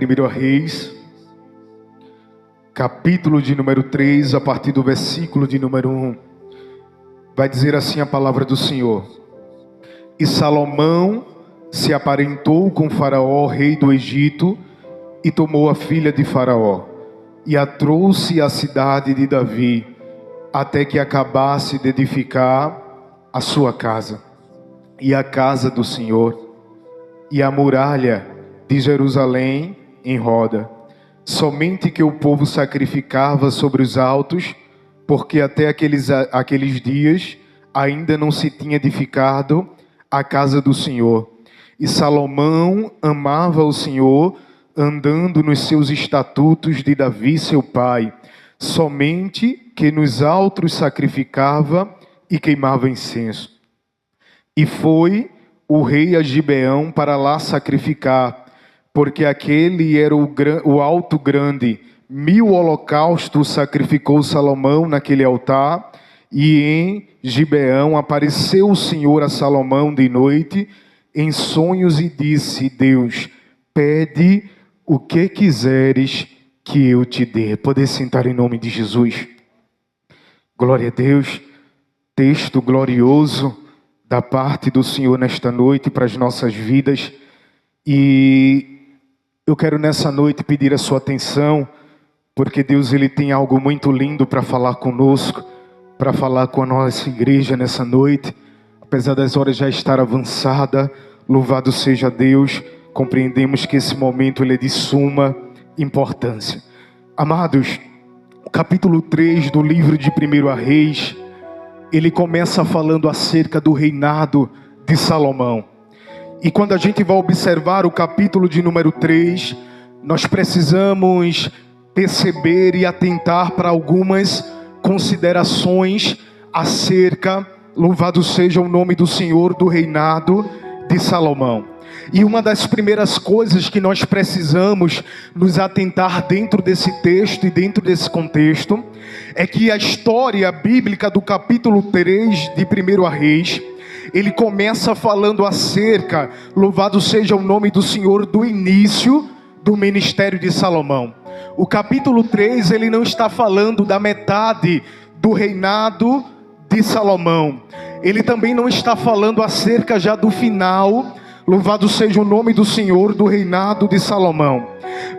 1 Reis, capítulo de número 3, a partir do versículo de número 1. Vai dizer assim a palavra do Senhor: E Salomão se aparentou com Faraó, rei do Egito, e tomou a filha de Faraó, e a trouxe à cidade de Davi, até que acabasse de edificar a sua casa, e a casa do Senhor, e a muralha de Jerusalém em roda. Somente que o povo sacrificava sobre os altos, porque até aqueles dias ainda não se tinha edificado a casa do Senhor. E Salomão amava o Senhor, andando nos seus estatutos de Davi seu pai, somente que nos altos sacrificava e queimava incenso. E foi o rei a Gibeão para lá sacrificar, porque aquele era o alto grande. 1000 holocaustos sacrificou Salomão naquele altar, e em Gibeão apareceu o Senhor a Salomão de noite em sonhos e disse: Deus, pede o que quiseres que eu te dê. Poder sentar em nome de Jesus. Glória a Deus. Texto glorioso da parte do Senhor nesta noite para as nossas vidas. E eu quero nessa noite pedir a sua atenção, porque Deus ele tem algo muito lindo para falar conosco, para falar com a nossa igreja nessa noite. Apesar das horas já estar avançada, louvado seja Deus, compreendemos que esse momento ele é de suma importância. Amados, o capítulo 3 do livro de 1 Reis, ele começa falando acerca do reinado de Salomão. E quando a gente vai observar o capítulo de número 3, nós precisamos perceber e atentar para algumas considerações acerca, louvado seja o nome do Senhor, do reinado de Salomão. E uma das primeiras coisas que nós precisamos nos atentar dentro desse texto e dentro desse contexto é que a história bíblica do capítulo 3 de 1 Reis, ele começa falando acerca, louvado seja o nome do Senhor, do início do ministério de Salomão. O capítulo 3, ele não está falando da metade do reinado de Salomão. Ele também não está falando acerca já do final, louvado seja o nome do Senhor, do reinado de Salomão.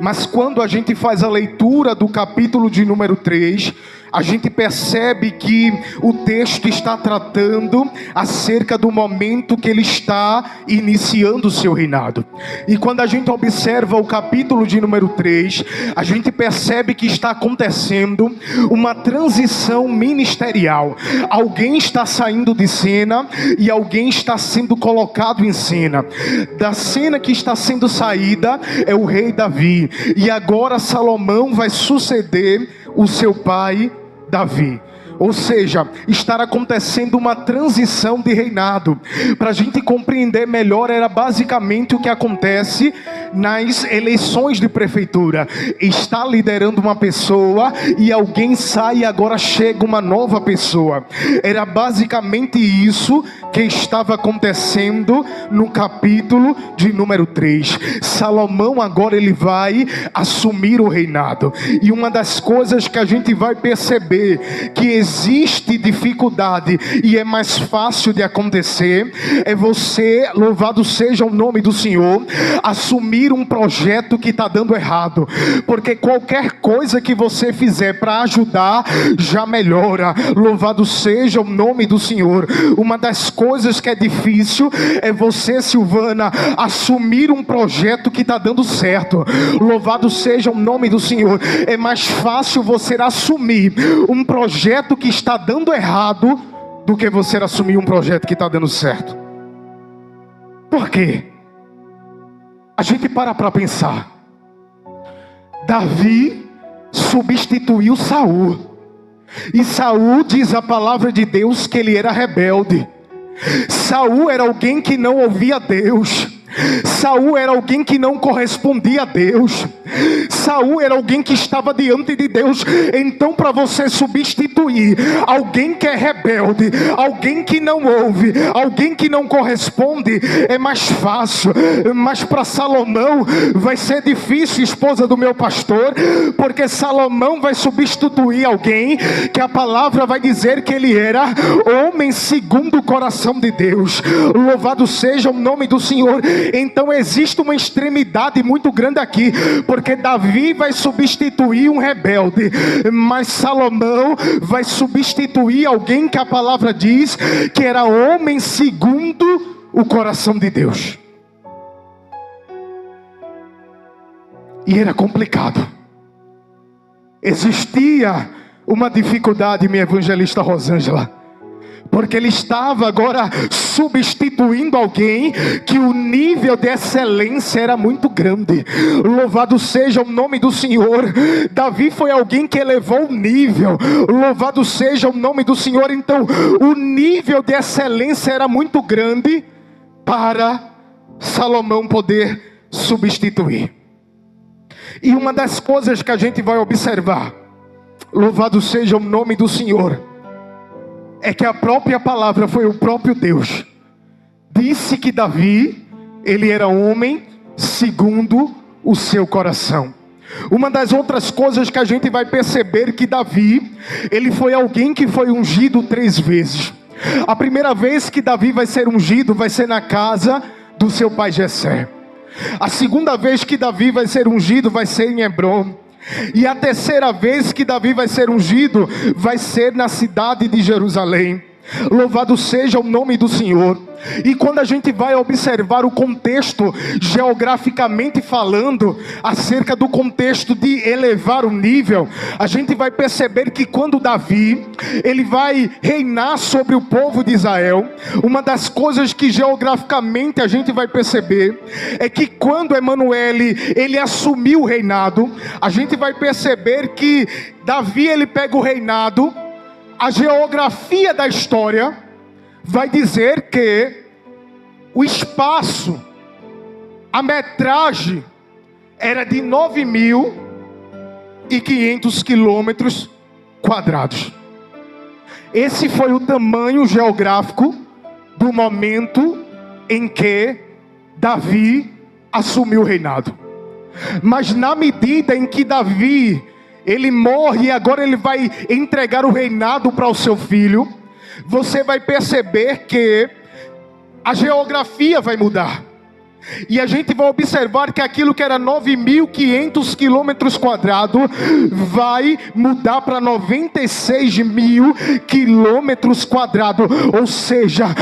Mas quando a gente faz a leitura do capítulo de número 3, a gente percebe que o texto está tratando acerca do momento que ele está iniciando o seu reinado. E quando a gente observa o capítulo de número 3, a gente percebe que está acontecendo uma transição ministerial. Alguém está saindo de cena e alguém está sendo colocado em cena. Da cena que está sendo saída é o rei Davi. E agora Salomão vai suceder o seu pai Davi. Ou seja, está acontecendo uma transição de reinado. Para a gente compreender melhor, era basicamente o que acontece nas eleições de prefeitura. Está liderando uma pessoa e alguém sai e agora chega uma nova pessoa. Era basicamente isso que estava acontecendo no capítulo de número 3. Salomão agora ele vai assumir o reinado. E uma das coisas que a gente vai perceber que existe dificuldade e é mais fácil de acontecer, é você, louvado seja o nome do Senhor, assumir um projeto que está dando errado. Porque qualquer coisa que você fizer para ajudar, já melhora. Louvado seja o nome do Senhor. Uma das coisas que é difícil é você, Silvana, assumir um projeto que está dando certo. Louvado seja o nome do Senhor. É mais fácil você assumir um projeto que está dando errado do que você assumir um projeto que está dando certo. Por quê? A gente para pensar. Davi substituiu Saul. E Saul, diz a palavra de Deus, que ele era rebelde. Saul era alguém que não ouvia Deus. Saul era alguém que não correspondia a Deus. Saul era alguém que estava diante de Deus. Então, para você substituir alguém que é rebelde, alguém que não ouve, alguém que não corresponde, é mais fácil. Mas para Salomão vai ser difícil, esposa do meu pastor, porque Salomão vai substituir alguém que a palavra vai dizer que ele era homem segundo o coração de Deus. Louvado seja o nome do Senhor. Então existe uma extremidade muito grande aqui, porque Davi vai substituir um rebelde, mas Salomão vai substituir alguém que a palavra diz que era homem segundo o coração de Deus. E era complicado. Existia uma dificuldade, minha evangelista Rosângela, porque ele estava agora substituindo alguém que o nível de excelência era muito grande. Louvado seja o nome do Senhor. Davi foi alguém que elevou o nível. Louvado seja o nome do Senhor. Então o nível de excelência era muito grande para Salomão poder substituir. E uma das coisas que a gente vai observar, louvado seja o nome do Senhor, é que a própria palavra, foi o próprio Deus, disse que Davi, ele era homem segundo o seu coração. Uma das outras coisas que a gente vai perceber, que Davi, ele foi alguém que foi ungido 3 vezes. A primeira vez que Davi vai ser ungido, vai ser na casa do seu pai Jessé. A segunda vez que Davi vai ser ungido, vai ser em Hebrom. E a terceira vez que Davi vai ser ungido, vai ser na cidade de Jerusalém. Louvado seja o nome do Senhor. E quando a gente vai observar o contexto, geograficamente falando, acerca do contexto de elevar o nível, a gente vai perceber que quando Davi, ele vai reinar sobre o povo de Israel, uma das coisas que geograficamente a gente vai perceber, é que quando Emanuele, ele assumiu o reinado, a gente vai perceber que Davi, ele pega o reinado. A geografia da história vai dizer que o espaço, a metragem era de 9.500 quilômetros quadrados. Esse foi o tamanho geográfico do momento em que Davi assumiu o reinado. Mas na medida em que Davi, ele morre e agora ele vai entregar o reinado para o seu filho, você vai perceber que a geografia vai mudar. E a gente vai observar que aquilo que era 9.500 quilômetros quadrados vai mudar para 96.000 quilômetros quadrados. Ou seja,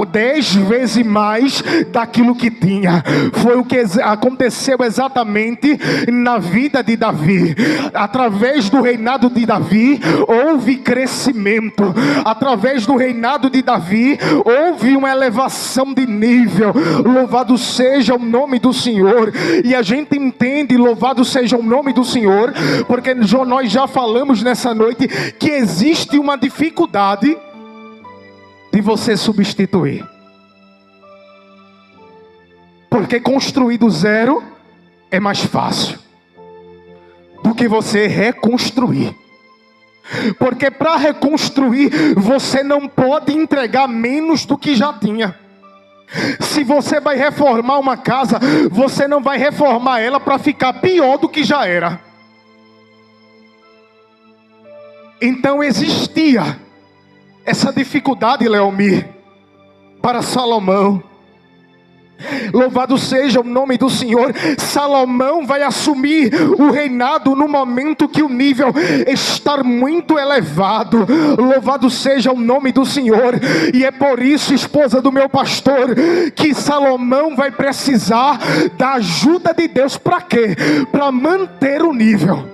10 vezes mais daquilo que tinha. Foi o que aconteceu exatamente na vida de Davi. Através do reinado de Davi, houve crescimento. Através do reinado de Davi, houve uma elevação de nível. Louvado seja o nome do Senhor. E a gente entende, louvado seja o nome do Senhor, porque nós já falamos nessa noite que existe uma dificuldade de você substituir. Porque construir do zero é mais fácil do que você reconstruir. Porque para reconstruir, você não pode entregar menos do que já tinha. Se você vai reformar uma casa, você não vai reformar ela para ficar pior do que já era. Então existia essa dificuldade, Leomir, para Salomão. Louvado seja o nome do Senhor. Salomão vai assumir o reinado no momento que o nível está muito elevado. Louvado seja o nome do Senhor. E é por isso, esposa do meu pastor, que Salomão vai precisar da ajuda de Deus. Para quê? Para manter o nível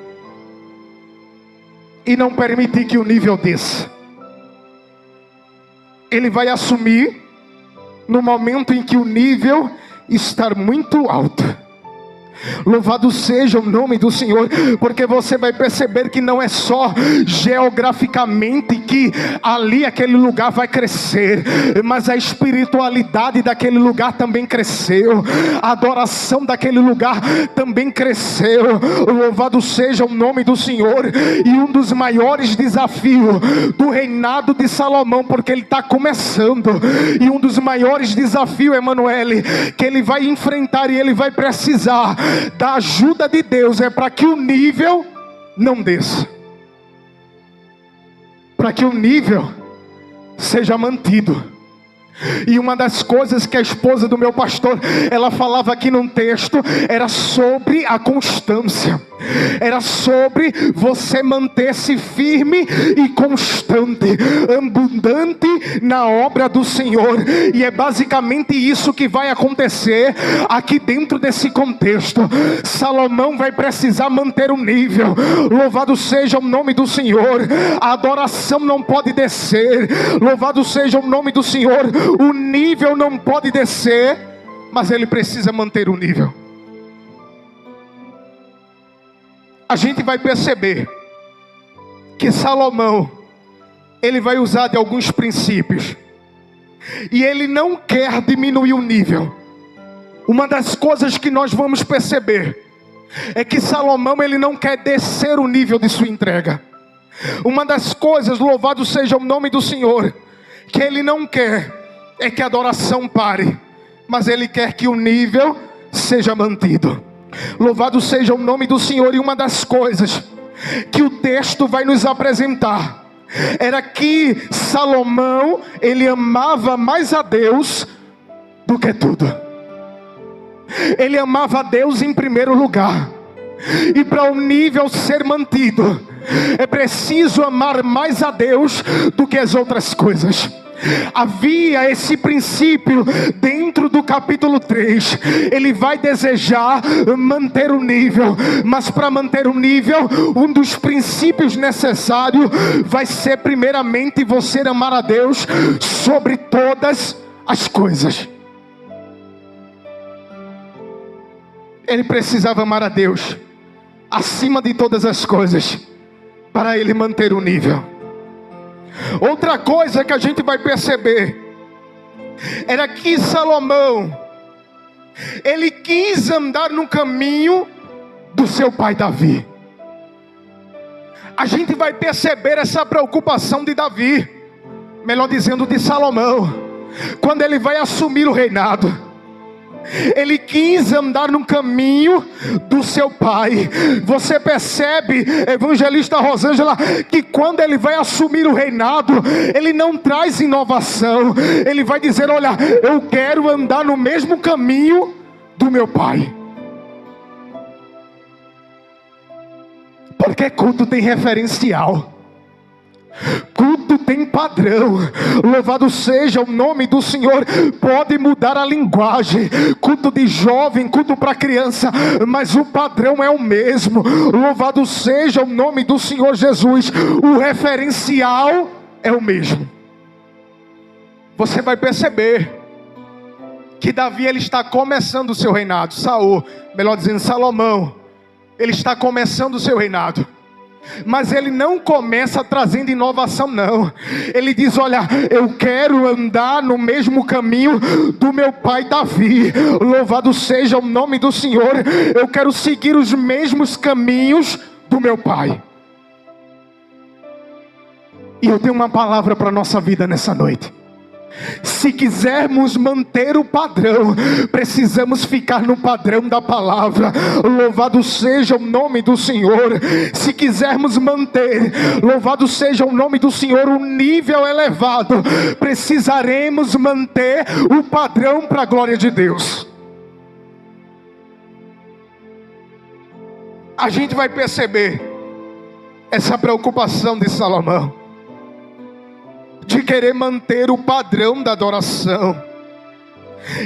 e não permitir que o nível desça. Ele vai assumir no momento em que o nível está muito alto. Louvado seja o nome do Senhor, porque você vai perceber que não é só geograficamente que ali aquele lugar vai crescer, mas a espiritualidade daquele lugar também cresceu, a adoração daquele lugar também cresceu. Louvado seja o nome do Senhor. E um dos maiores desafios do reinado de Salomão, porque ele está começando, e um dos maiores desafios, Emanuele, que ele vai enfrentar e ele vai precisar da ajuda de Deus, é para que o nível não desça, para que o nível seja mantido. E uma das coisas que a esposa do meu pastor, ela falava aqui num texto, era sobre a constância, era sobre você manter-se firme e constante, abundante na obra do Senhor. E é basicamente isso que vai acontecer aqui dentro desse contexto. Salomão vai precisar manter o nível. Louvado seja o nome do Senhor. A adoração não pode descer. Louvado seja o nome do Senhor. O nível não pode descer, mas ele precisa manter o nível. A gente vai perceber que Salomão, ele vai usar de alguns princípios, e ele não quer diminuir o nível. Uma das coisas que nós vamos perceber é que Salomão, ele não quer descer o nível de sua entrega. Uma das coisas, louvado seja o nome do Senhor, que ele não quer é que a adoração pare, mas ele quer que o nível seja mantido. Louvado seja o nome do Senhor. E uma das coisas que o texto vai nos apresentar era que Salomão, ele amava mais a Deus do que tudo. Ele amava a Deus em primeiro lugar. E para o nível ser mantido, é preciso amar mais a Deus do que as outras coisas. Havia esse princípio dentro do capítulo 3. Ele vai desejar manter o nível, mas para manter o nível, um dos princípios necessários vai ser primeiramente você amar a Deus sobre todas as coisas. Ele precisava amar a Deus acima de todas as coisas para ele manter o nível. Outra coisa que a gente vai perceber era que Salomão, ele quis andar no caminho do seu pai Davi. A gente vai perceber essa preocupação de Davi, melhor dizendo, de Salomão, quando ele vai assumir o reinado. Ele quis andar no caminho do seu pai. Você percebe, evangelista Rosângela, que quando ele vai assumir o reinado, ele não traz inovação. Ele vai dizer: olha, eu quero andar no mesmo caminho do meu pai. Porque culto tem referencial, culto tem padrão. Louvado seja o nome do Senhor. Pode mudar a linguagem, culto de jovem, culto para criança, mas o padrão é o mesmo. Louvado seja o nome do Senhor Jesus. O referencial é o mesmo. Você vai perceber que Davi, ele está começando o seu reinado. Saul, melhor dizendo, Salomão, ele está começando o seu reinado. Mas ele não começa trazendo inovação, não. Ele diz: olha, eu quero andar no mesmo caminho do meu pai Davi. Louvado seja o nome do Senhor. Eu quero seguir os mesmos caminhos do meu pai. E eu tenho uma palavra para a nossa vida nessa noite. Se quisermos manter o padrão, precisamos ficar no padrão da palavra. Louvado seja o nome do Senhor. Se quisermos manter, louvado seja o nome do Senhor, um nível elevado, precisaremos manter o padrão para a glória de Deus. A gente vai perceber essa preocupação de Salomão, de querer manter o padrão da adoração.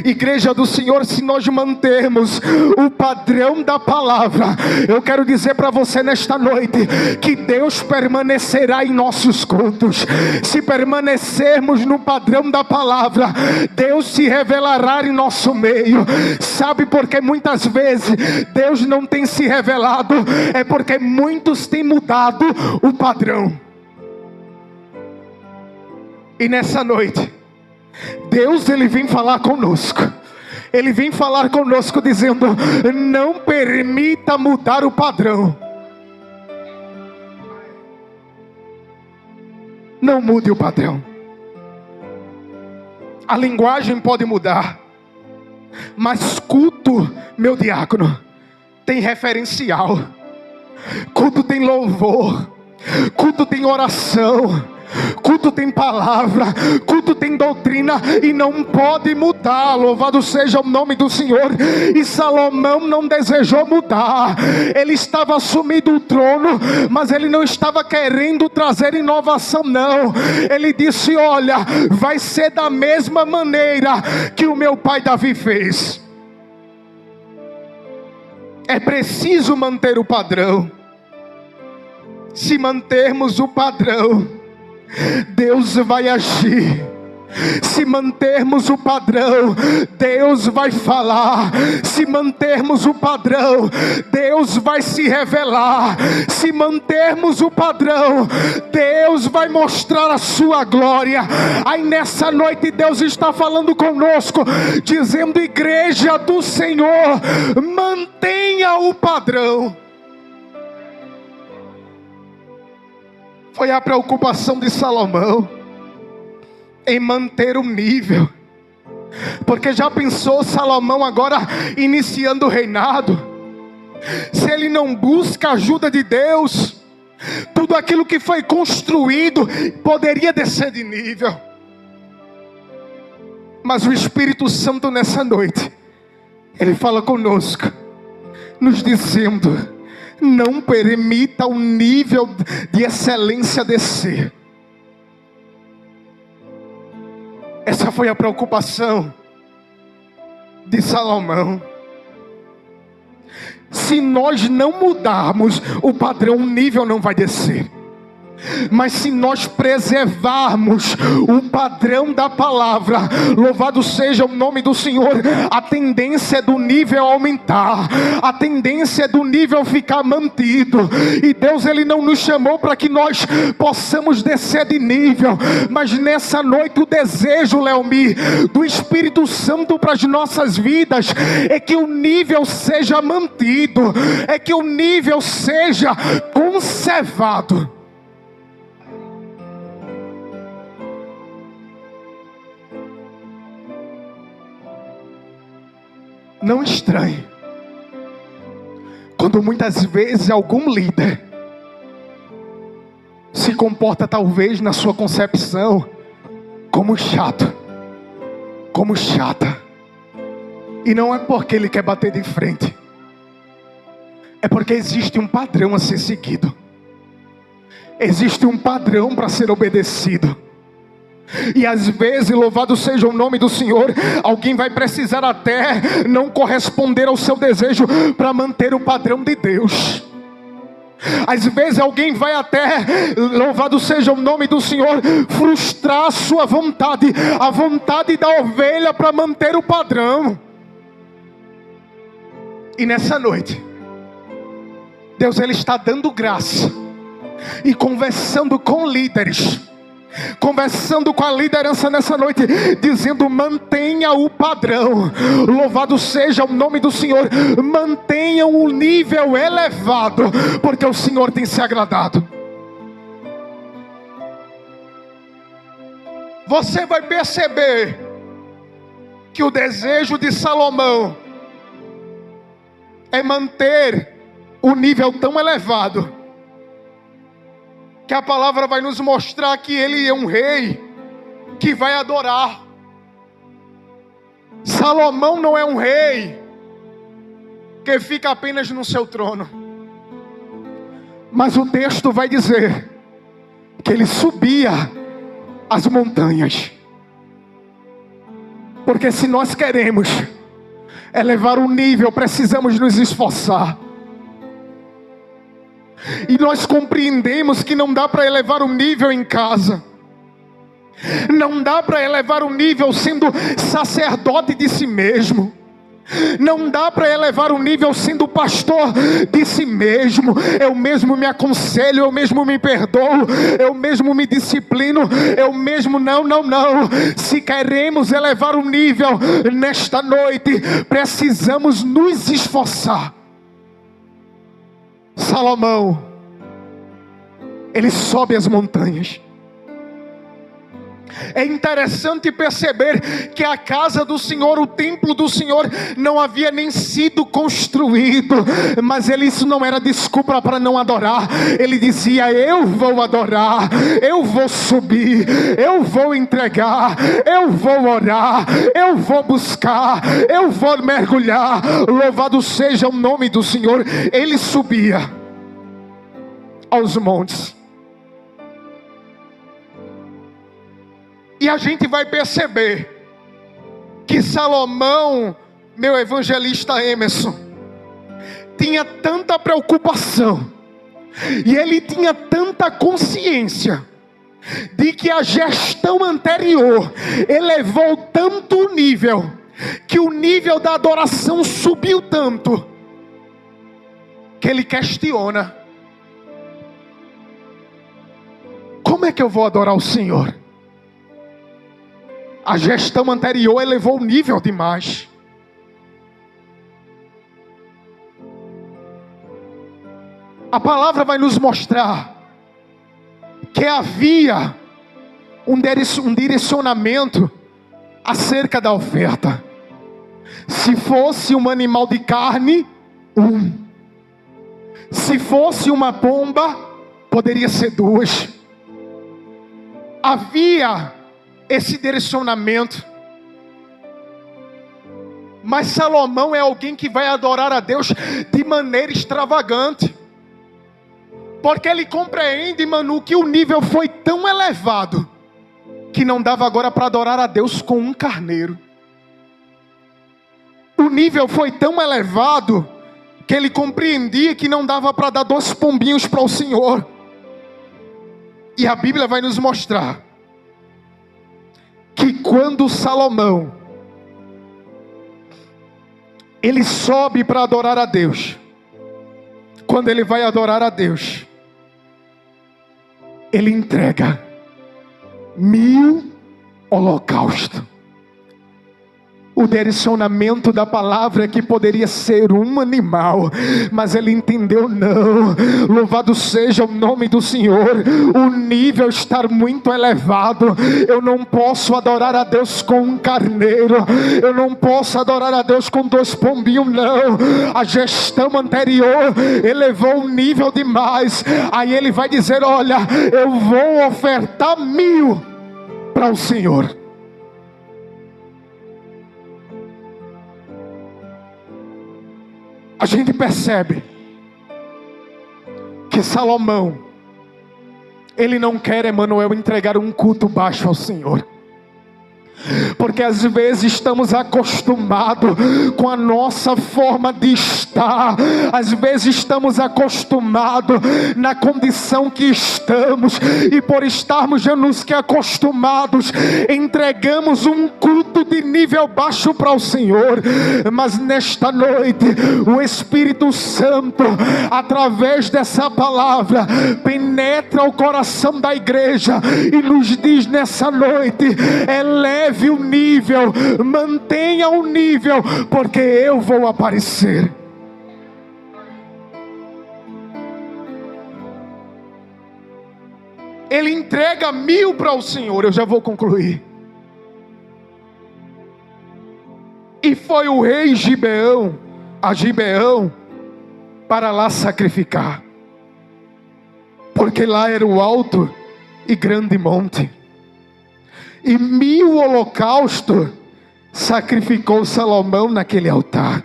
Igreja do Senhor, se nós mantermos o padrão da palavra, eu quero dizer para você nesta noite, que Deus permanecerá em nossos cultos. Se permanecermos no padrão da palavra, Deus se revelará em nosso meio. Sabe por que muitas vezes Deus não tem se revelado? É porque muitos têm mudado o padrão. E nessa noite, Deus, Ele vem falar conosco. Ele vem falar conosco dizendo: não permita mudar o padrão. Não mude o padrão. A linguagem pode mudar, mas culto, meu diácono, tem referencial. Culto tem louvor. Culto tem oração. Culto tem palavra, culto tem doutrina, e não pode mudar. Louvado seja o nome do Senhor. E Salomão não desejou mudar. Ele estava assumindo o trono, mas ele não estava querendo trazer inovação, não. Ele disse: olha, vai ser da mesma maneira que o meu pai Davi fez. É preciso manter o padrão. Se mantermos o padrão, Deus vai agir. Se mantermos o padrão, Deus vai falar. Se mantermos o padrão, Deus vai se revelar. Se mantermos o padrão, Deus vai mostrar a sua glória. Aí nessa noite Deus está falando conosco, dizendo: igreja do Senhor, mantenha o padrão. Foi a preocupação de Salomão em manter o nível. Porque já pensou Salomão agora iniciando o reinado? Se ele não busca a ajuda de Deus, tudo aquilo que foi construído poderia descer de nível. Mas o Espírito Santo nessa noite, ele fala conosco, nos dizendo: não permita o nível de excelência descer. Essa foi a preocupação de Salomão. Se nós não mudarmos o padrão, o nível não vai descer. Mas se nós preservarmos o padrão da palavra, louvado seja o nome do Senhor, a tendência é do nível aumentar, a tendência é do nível ficar mantido. E Deus, Ele não nos chamou para que nós possamos descer de nível, mas nessa noite o desejo, Leomi, do Espírito Santo para as nossas vidas é que o nível seja mantido, é que o nível seja conservado. Não estranhe quando muitas vezes algum líder se comporta, talvez na sua concepção, como chato, como chata. E não é porque ele quer bater de frente, é porque existe um padrão a ser seguido, existe um padrão para ser obedecido. E às vezes, louvado seja o nome do Senhor, alguém vai precisar até não corresponder ao seu desejo para manter o padrão de Deus. Às vezes alguém vai até, louvado seja o nome do Senhor, frustrar a sua vontade, a vontade da ovelha, para manter o padrão. E nessa noite, Deus, Ele está dando graça e conversando com líderes, conversando com a liderança nessa noite, dizendo: mantenha o padrão, louvado seja o nome do Senhor, mantenham o nível elevado, porque o Senhor tem se agradado. Você vai perceber que o desejo de Salomão é manter o nível tão elevado, que a palavra vai nos mostrar que ele é um rei que vai adorar. Salomão não é um rei que fica apenas no seu trono, mas o texto vai dizer que ele subia as montanhas. Porque se nós queremos elevar o nível, precisamos nos esforçar. E nós compreendemos que não dá para elevar o nível em casa. Não dá para elevar o nível sendo sacerdote de si mesmo. Não dá para elevar o nível sendo pastor de si mesmo. Eu mesmo me aconselho, eu mesmo me perdoo, eu mesmo me disciplino, eu mesmo não. Se queremos elevar o nível nesta noite, precisamos nos esforçar. Salomão, ele sobe as montanhas. É interessante perceber que a casa do Senhor, o templo do Senhor, não havia nem sido construído, mas isso não era desculpa para não adorar. Ele dizia: eu vou adorar, eu vou subir, eu vou entregar, eu vou orar, eu vou buscar, eu vou mergulhar. Louvado seja o nome do Senhor. Ele subia aos montes. E a gente vai perceber que Salomão, meu evangelista Emerson, tinha tanta preocupação, e ele tinha tanta consciência de que a gestão anterior elevou tanto o nível, que o nível da adoração subiu tanto, que ele questiona: como é que eu vou adorar o Senhor? A gestão anterior elevou o nível demais. A palavra vai nos mostrar que havia um direcionamento acerca da oferta. Se fosse um animal de carne, se fosse uma pomba, poderia ser 2. Havia esse direcionamento. Mas Salomão é alguém que vai adorar a Deus de maneira extravagante, porque ele compreende, Manu, que o nível foi tão elevado que não dava agora para adorar a Deus com um carneiro. O nível foi tão elevado que ele compreendia que não dava para dar 2 pombinhos para o Senhor. E a Bíblia vai nos mostrar que quando Salomão ele sobe para adorar a Deus, quando ele vai adorar a Deus, ele entrega 1000 holocaustos. O direcionamento da palavra é que poderia ser um animal, mas ele entendeu: não, louvado seja o nome do Senhor, o nível está muito elevado. Eu não posso adorar a Deus com um carneiro, eu não posso adorar a Deus com 2 pombinhos, não. A gestão anterior elevou o nível demais. Aí ele vai dizer: olha, eu vou ofertar 1000 para o Senhor. A gente percebe que Salomão, ele não quer, Emanuel, entregar um culto baixo ao Senhor. Porque às vezes estamos acostumados com a nossa forma de estar. Às vezes estamos acostumados na condição que estamos, e por estarmos já nos que acostumados, entregamos um culto de nível baixo para o Senhor. Mas nesta noite, o Espírito Santo, através dessa palavra, penetra o coração da igreja e nos diz nessa noite: eleve o nível, mantenha o nível, porque eu vou aparecer. Ele entrega 1000 para o Senhor. Eu já vou concluir. E foi o rei a Gibeão para lá sacrificar, porque lá era o alto e grande monte. E 1000 holocaustos sacrificou Salomão naquele altar.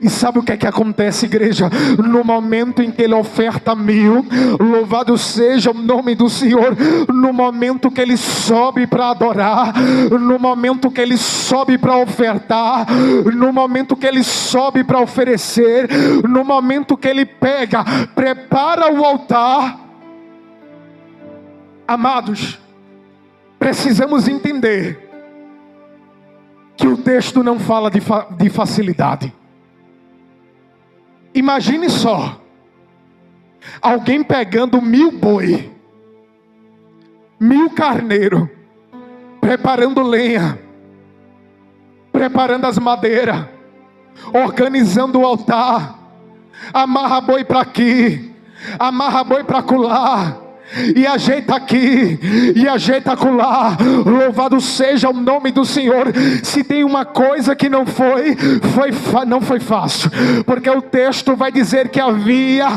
E sabe o que é que acontece, igreja? No momento em que ele oferta 1000, louvado seja o nome do Senhor. No momento que ele sobe para adorar, no momento que ele sobe para ofertar, no momento que ele sobe para oferecer, no momento que ele pega, prepara o altar. Amados, precisamos entender que o texto não fala de facilidade. Imagine só, alguém pegando 1000 boi, 1000 carneiro, preparando lenha, preparando as madeiras, organizando o altar, amarra boi para aqui, amarra boi para acolá, e ajeita aqui, e ajeita acolá. Louvado seja o nome do Senhor. Se tem uma coisa que não foi fácil, porque o texto vai dizer que havia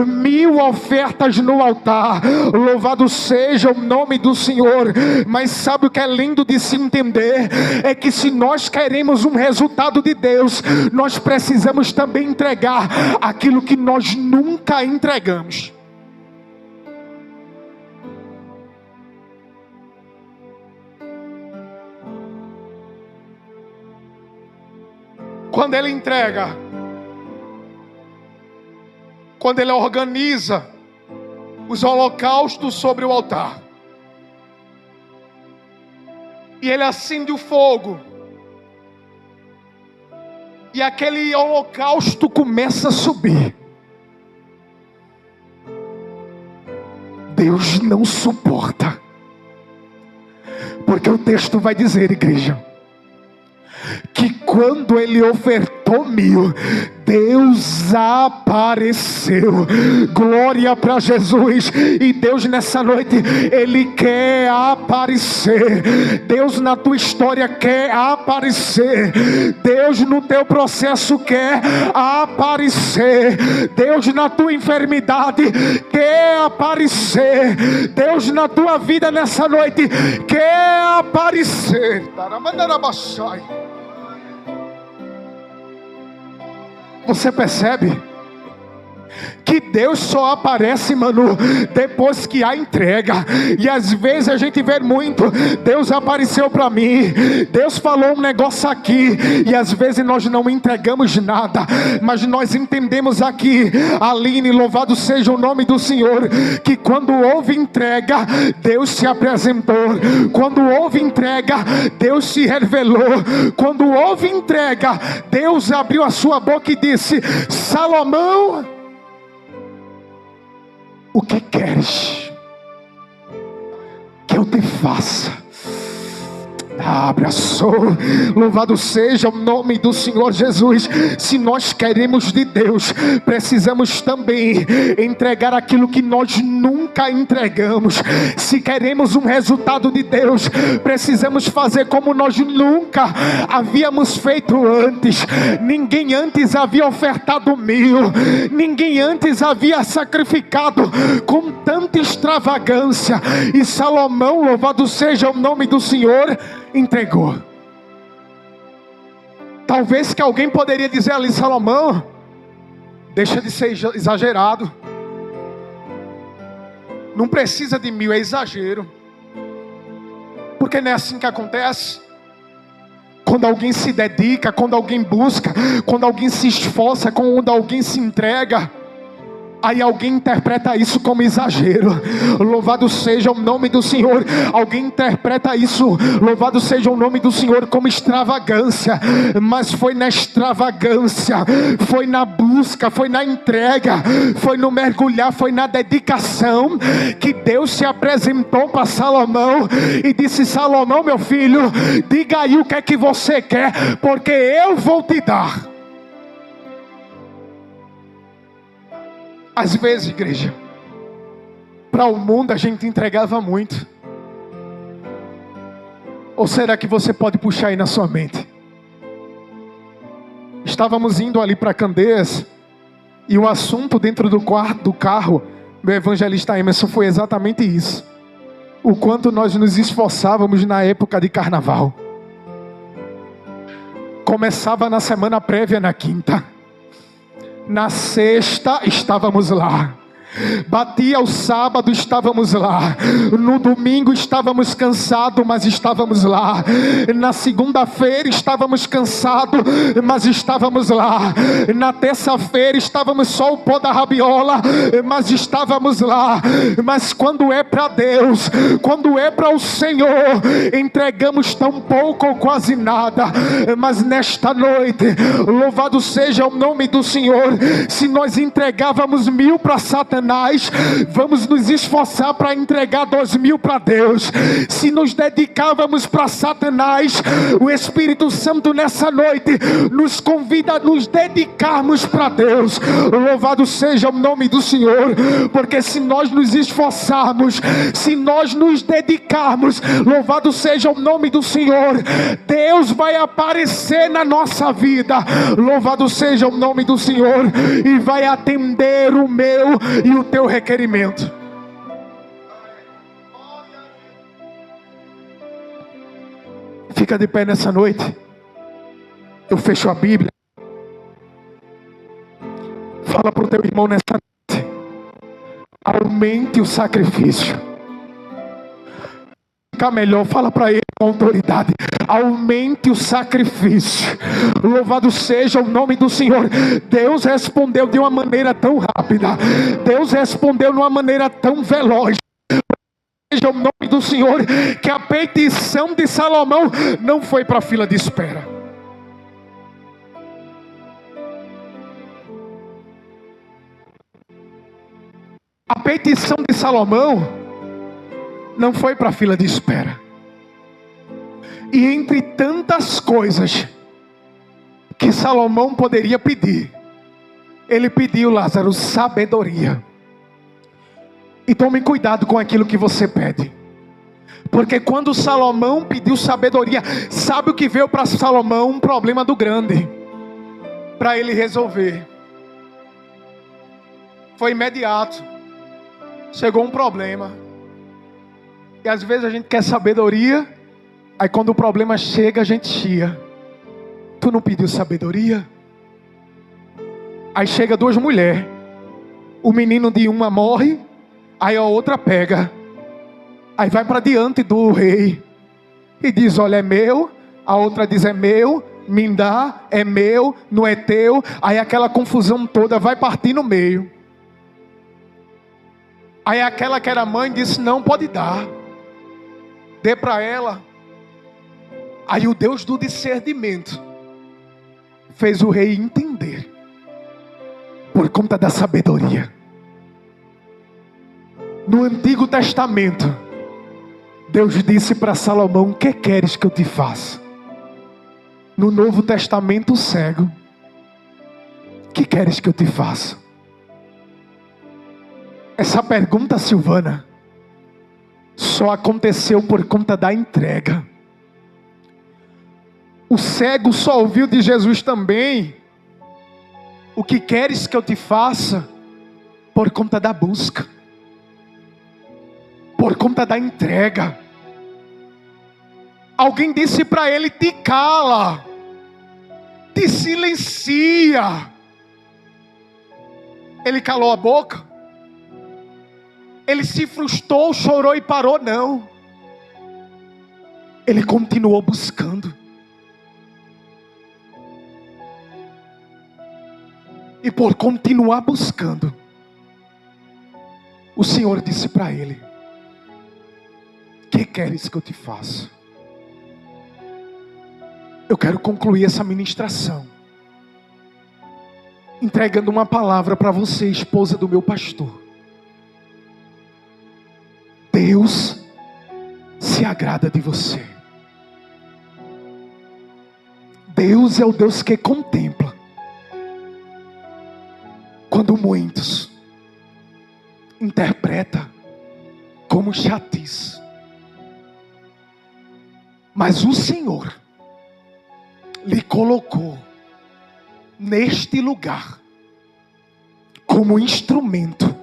1000 ofertas no altar. Louvado seja o nome do Senhor. Mas sabe o que é lindo de se entender? É que se nós queremos um resultado de Deus, nós precisamos também entregar aquilo que nós nunca entregamos. Quando ele entrega, quando ele organiza os holocaustos sobre o altar, e ele acende o fogo, e aquele holocausto começa a subir, Deus não suporta, porque o texto vai dizer, igreja, que quando ele ofertou 1000, Deus apareceu. Glória para Jesus. E Deus nessa noite, Ele quer aparecer. Deus na tua história quer aparecer. Deus no teu processo quer aparecer. Deus na tua enfermidade quer aparecer. Deus na tua vida nessa noite quer aparecer. Você percebe que Deus só aparece, mano, depois que há entrega. E às vezes a gente vê muito, Deus apareceu para mim, Deus falou um negócio aqui, e às vezes nós não entregamos nada. Mas nós entendemos aqui, Aline, louvado seja o nome do Senhor, que quando houve entrega, Deus se apresentou. Quando houve entrega, Deus se revelou. Quando houve entrega, Deus abriu a sua boca e disse: Salomão, o que queres que eu te faça? Abraçou. Louvado seja o nome do Senhor Jesus. Se nós queremos de Deus, precisamos também entregar aquilo que nós nunca entregamos. Se queremos um resultado de Deus, precisamos fazer como nós nunca havíamos feito antes. Ninguém antes havia ofertado 1000, ninguém antes havia sacrificado com tanta extravagância. E Salomão, louvado seja o nome do Senhor, entregou. Talvez que alguém poderia dizer ali: Salomão, deixa de ser exagerado, não precisa de 1000, é exagero. Porque não é assim que acontece. Quando alguém se dedica, quando alguém busca, quando alguém se esforça, quando alguém se entrega, aí alguém interpreta isso como exagero. Louvado seja o nome do Senhor. Alguém interpreta isso, louvado seja o nome do Senhor, como extravagância. Mas foi na extravagância, foi na busca, foi na entrega, foi no mergulhar, foi na dedicação, que Deus se apresentou para Salomão e disse: Salomão, meu filho, diga aí o que é que você quer, porque eu vou te dar. Às vezes, igreja, para o mundo a gente entregava muito. Ou será que você pode puxar aí na sua mente? Estávamos indo ali para Candeias, e o assunto dentro do quarto do carro do evangelista Emerson foi exatamente isso: o quanto nós nos esforçávamos na época de carnaval. Começava na semana prévia, na quinta. Na sexta estávamos lá. Batia o sábado, estávamos lá. No domingo estávamos cansados, mas estávamos lá. Na segunda-feira estávamos cansados, mas estávamos lá. Na terça-feira estávamos só o pó da rabiola, mas estávamos lá. Mas quando é para Deus, quando é para o Senhor, entregamos tão pouco ou quase nada. Mas nesta noite, louvado seja o nome do Senhor. Se nós entregávamos 1000 para Satanás, vamos nos esforçar para entregar 2000 para Deus. Se nos dedicávamos para Satanás, o Espírito Santo nessa noite nos convida a nos dedicarmos para Deus. Louvado seja o nome do Senhor, porque se nós nos esforçarmos, se nós nos dedicarmos, louvado seja o nome do Senhor, Deus vai aparecer na nossa vida. Louvado seja o nome do Senhor, e vai atender o meu e o teu requerimento. Fica de pé nessa noite. Eu fecho a Bíblia. Fala para o teu irmão nessa noite: aumente o sacrifício. Fica melhor, fala para ele com autoridade: aumente o sacrifício. Louvado seja o nome do Senhor. Deus respondeu de uma maneira tão rápida, Deus respondeu de uma maneira tão veloz. Seja o nome do Senhor, que a petição de Salomão não foi para a fila de espera. A petição de Salomão não foi para a fila de espera. E entre tantas coisas que Salomão poderia pedir, ele pediu, Lázaro, sabedoria. E tome cuidado com aquilo que você pede, porque quando Salomão pediu sabedoria, sabe o que veio para Salomão? Um problema do grande para ele resolver. Foi imediato. Chegou um problema. E às vezes a gente quer sabedoria, aí quando o problema chega a gente chia. Tu não pediu sabedoria? Aí chega 2 mulheres, o menino de uma morre, aí a outra pega, aí vai para diante do rei e diz: olha, é meu. A outra diz: é meu, me dá, é meu, não é teu. Aí aquela confusão toda vai partir no meio. Aí aquela que era mãe disse: não, pode dar, dê para ela. Aí o Deus do discernimento fez o rei entender, por conta da sabedoria. No Antigo Testamento, Deus disse para Salomão: o que queres que eu te faça? No Novo Testamento, o cego: o que queres que eu te faça? Essa pergunta, Silvana, só aconteceu por conta da entrega. O cego só ouviu de Jesus também: o que queres que eu te faça? Por conta da busca, por conta da entrega. Alguém disse para ele: te cala, te silencia. Ele calou a boca? Ele se frustrou, chorou e parou? Não. Ele continuou buscando. E por continuar buscando, o Senhor disse para ele: o que queres que eu te faça? Eu quero concluir essa ministração entregando uma palavra para você, esposa do meu pastor. Deus se agrada de você. Deus é o Deus que contempla quando muitos interpreta como chatice. Mas o Senhor lhe colocou neste lugar como instrumento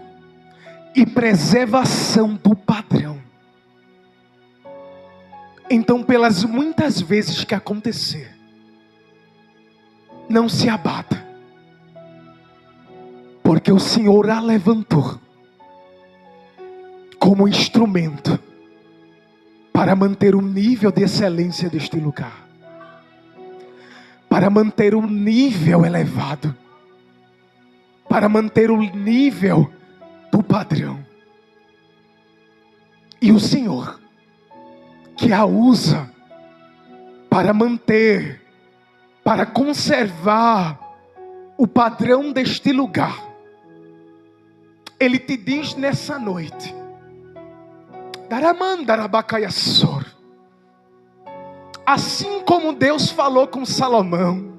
e preservação do padrão. Então, pelas muitas vezes que acontecer, não se abata. Porque o Senhor a levantou como instrumento para manter o nível de excelência deste lugar, para manter o nível elevado, para manter o nível do padrão. E o Senhor, que a usa para manter, para conservar o padrão deste lugar, Ele te diz nessa noite: assim como Deus falou com Salomão,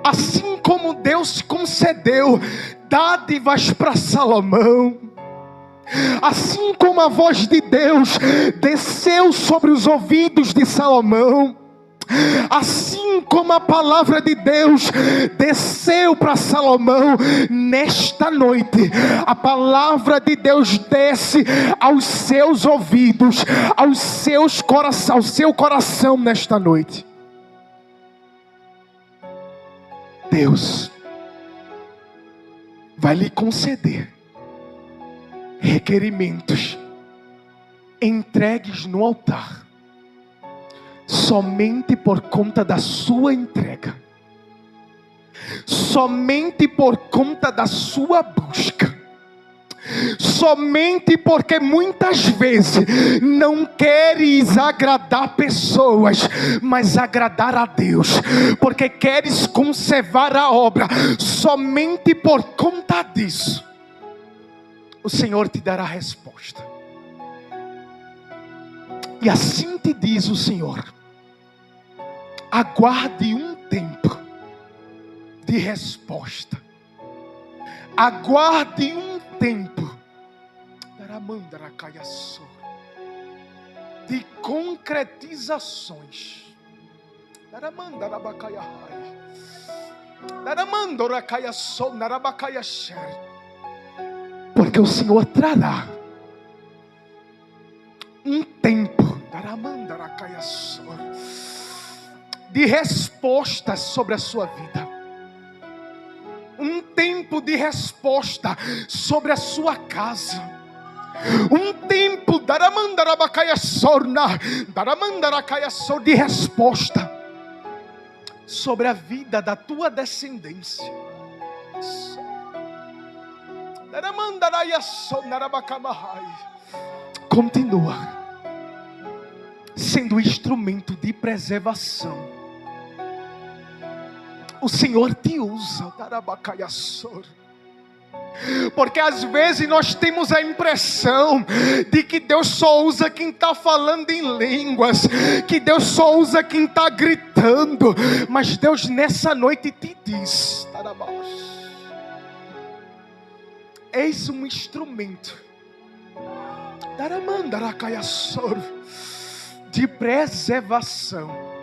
assim como Deus concedeu dádivas para Salomão, assim como a voz de Deus desceu sobre os ouvidos de Salomão, assim como a palavra de Deus desceu para Salomão, nesta noite a palavra de Deus desce aos seus ouvidos, ao seu coração nesta noite. Deus vai lhe conceder requerimentos entregues no altar, somente por conta da sua entrega, somente por conta da sua busca, somente porque muitas vezes não queres agradar pessoas, mas agradar a Deus, porque queres conservar a obra. Somente por conta disso o Senhor te dará resposta. E assim te diz o Senhor: aguarde um tempo de resposta, aguarde um tempo de concretizações. Porque o Senhor trará um tempo de respostas sobre a sua vida, um tempo de resposta sobre a sua casa, um tempo de resposta sobre a vida da tua descendência. Continua sendo instrumento de preservação. O Senhor te usa, porque às vezes nós temos a impressão de que Deus só usa quem está falando em línguas, que Deus só usa quem está gritando, mas Deus nessa noite te diz: eis um instrumento de preservação.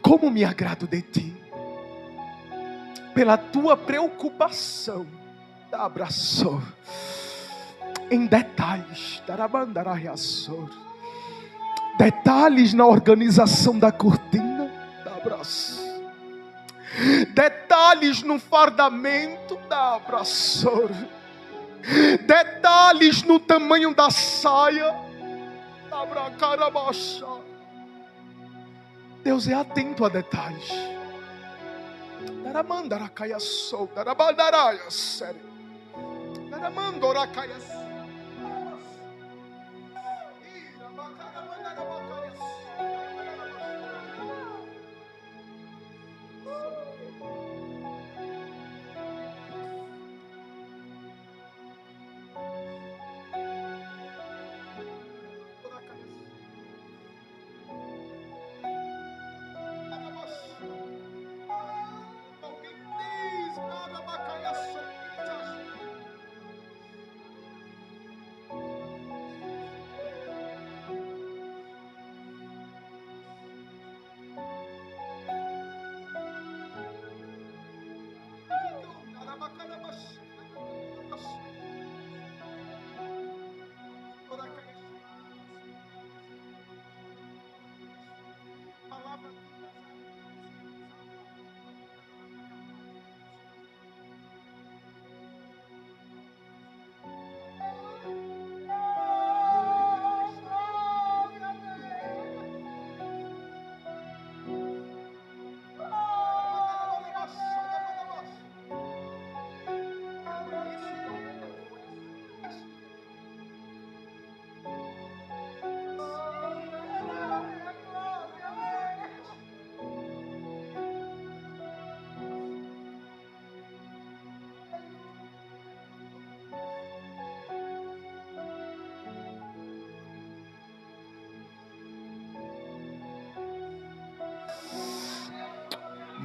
Como me agrado de ti, pela tua preocupação, abraçou em detalhes, detalhes na organização da cortina, abraço, detalhes no fardamento, abraço, detalhes no tamanho da saia. Deus é atento a detalhes.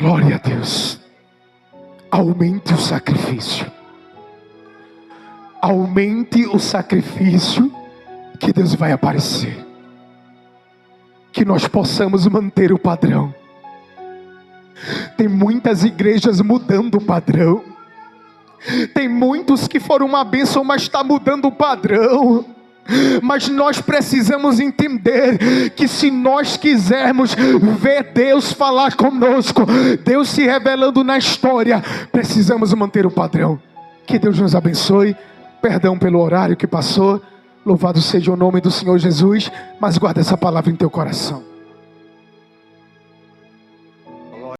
Glória a Deus. Aumente o sacrifício. Aumente o sacrifício, que Deus vai aparecer. Que nós possamos manter o padrão. Tem muitas igrejas mudando o padrão. Tem muitos que foram uma bênção, mas está mudando o padrão. Mas nós precisamos entender que se nós quisermos ver Deus falar conosco, Deus se revelando na história, precisamos manter o padrão. Que Deus nos abençoe. Perdão pelo horário que passou. Louvado seja o nome do Senhor Jesus. Mas guarda essa palavra em teu coração.